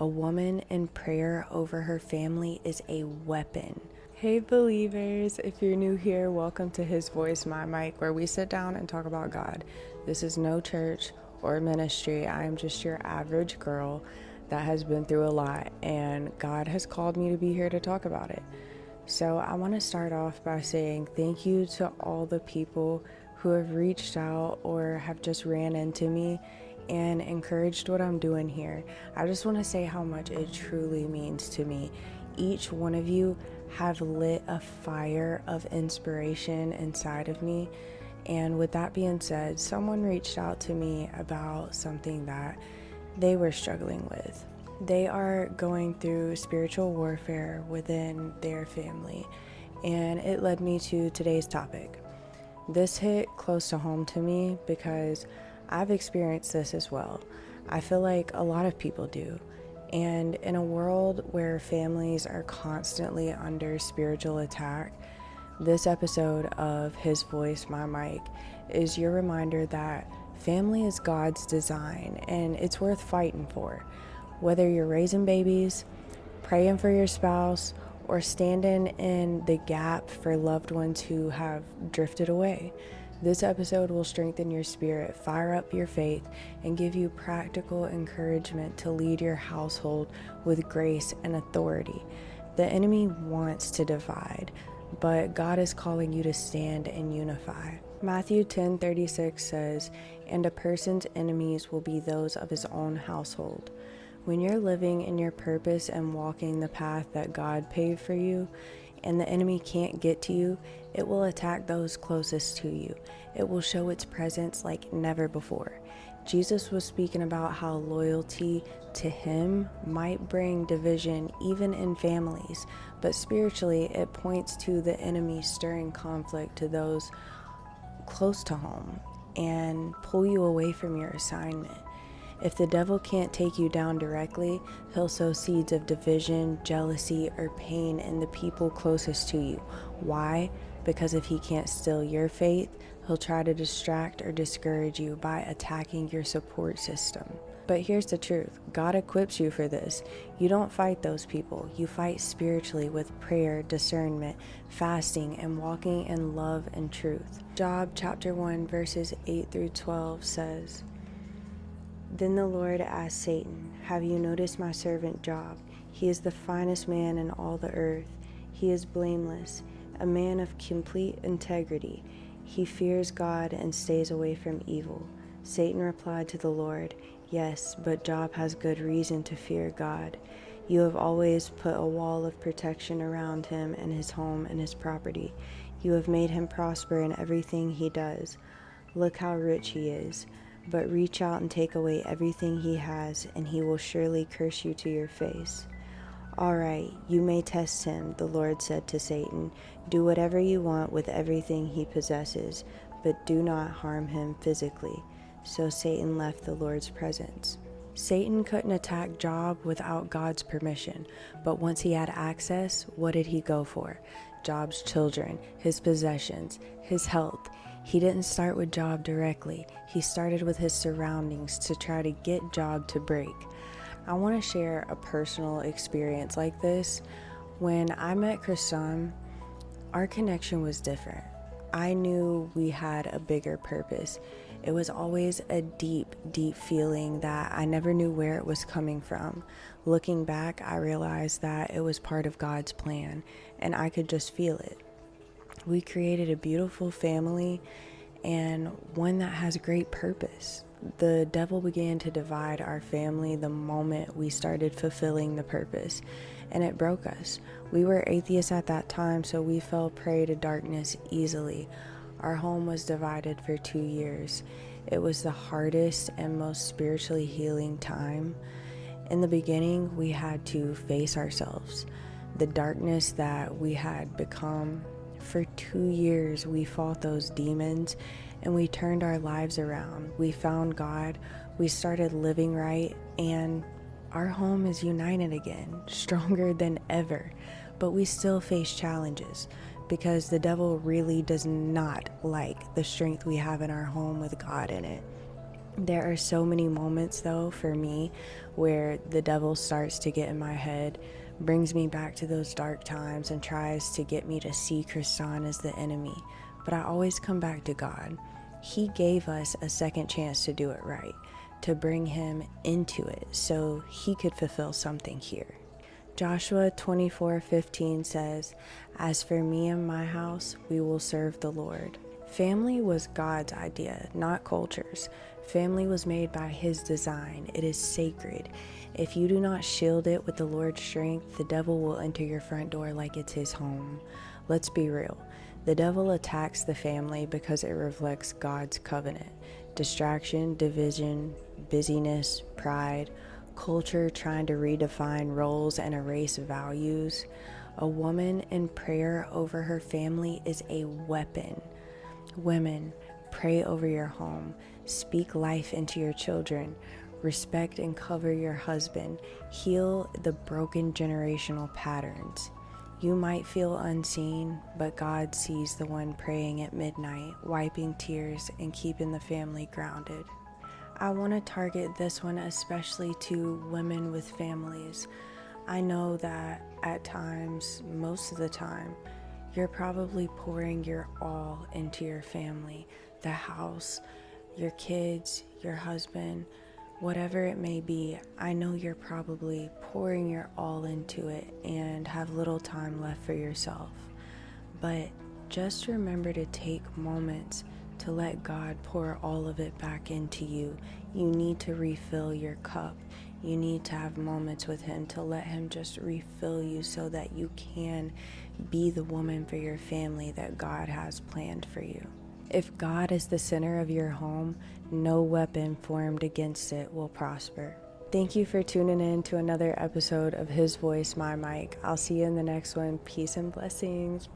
A woman in prayer over her family is a weapon. Hey believers, if you're new here, welcome to His Voice, My Mic, where we sit down and talk about God. This is no church or ministry. I am just your average girl that has been through a lot, and God has called me to be here to talk about it. So I want to start off by saying thank you to all the people who have reached out or have just ran into me and encouraged what I'm doing here. I just want to say how much it truly means to me. Each one of you have lit a fire of inspiration inside of me. And with that being said, someone reached out to me about something that they were struggling with. They are going through spiritual warfare within their family, and it led me to today's topic. This hit close to home to me because I've experienced this as well. I feel like a lot of people do. And in a world where families are constantly under spiritual attack, this episode of His Voice, My Mic is your reminder that family is God's design and it's worth fighting for. Whether you're raising babies, praying for your spouse, or standing in the gap for loved ones who have drifted away, this episode will strengthen your spirit, fire up your faith, and give you practical encouragement to lead your household with grace and authority. The enemy wants to divide, but God is calling you to stand and unify. Matthew 10:36 says, "And a person's enemies will be those of his own household." When you're living in your purpose and walking the path that God paved for you, and the enemy can't get to you, it will attack those closest to you. It will show its presence like never before. Jesus was speaking about how loyalty to Him might bring division even in families, but spiritually it points to the enemy stirring conflict to those close to home and pull you away from your assignment. If the devil can't take you down directly, he'll sow seeds of division, jealousy, or pain in the people closest to you. Why? Because if he can't steal your faith, he'll try to distract or discourage you by attacking your support system. But here's the truth. God equips you for this. You don't fight those people. You fight spiritually with prayer, discernment, fasting, and walking in love and truth. Job chapter 1 verses 8 through 12 says, "Then the Lord asked Satan, 'Have you noticed my servant Job? He is the finest man in all the earth. He is blameless, a man of complete integrity. He fears God and stays away from evil.' Satan replied to the Lord, 'Yes, but Job has good reason to fear God. You have always put a wall of protection around him and his home and his property. You have made him prosper in everything he does. Look how rich he is. But reach out and take away everything he has, and he will surely curse you to your face.' 'All right, you may test him,' the Lord said to Satan. 'Do whatever you want with everything he possesses, but do not harm him physically.' So Satan left the Lord's presence." Satan couldn't attack Job without God's permission, but once he had access, what did he go for? Job's children, his possessions, his health. He didn't start with Job directly. He started with his surroundings to try to get Job to break. I want to share a personal experience like this. When I met Kristan, our connection was different. I knew we had a bigger purpose. It was always a deep, deep feeling that I never knew where it was coming from. Looking back, I realized that it was part of God's plan, and I could just feel it. We created a beautiful family and one that has great purpose. The devil began to divide our family the moment we started fulfilling the purpose, and it broke us. We were atheists at that time, so we fell prey to darkness easily. Our home was divided for 2 years. It was the hardest and most spiritually healing time. In the beginning, we had to face ourselves, the darkness that we had become. For 2 years, we fought those demons and we turned our lives around. We found God, we started living right, and our home is united again, stronger than ever. But we still face challenges because the devil really does not like the strength we have in our home with God in it. There are so many moments, though, for me, where the devil starts to get in my head, brings me back to those dark times, and tries to get me to see Kristan as the enemy. But I always come back to God. He gave us a second chance to do it right, to bring him into it so he could fulfill something here. Joshua 24:15 says, "As for me and my house, we will serve the Lord." Family was God's idea, not culture's. Family was made by his design. It is sacred. If you do not shield it with the Lord's strength, the devil will enter your front door like it's his home. Let's be real. The devil attacks the family because it reflects God's covenant. Distraction, division, busyness, pride, culture trying to redefine roles and erase values. A woman in prayer over her family is a weapon. Women, pray over your home. Speak life into your children. Respect and cover your husband. Heal the broken generational patterns. You might feel unseen, but God sees the one praying at midnight, wiping tears and keeping the family grounded. I want to target this one especially to women with families. I know that at times, most of the time, you're probably pouring your all into your family, the house, your kids, your husband, whatever it may be. I know you're probably pouring your all into it and have little time left for yourself. But just remember to take moments to let God pour all of it back into you. You need to refill your cup. You need to have moments with him to let him just refill you so that you can be the woman for your family that God has planned for you. If God is the center of your home, no weapon formed against it will prosper. Thank you for tuning in to another episode of His Voice, My Mic. I'll see you in the next one. Peace and blessings.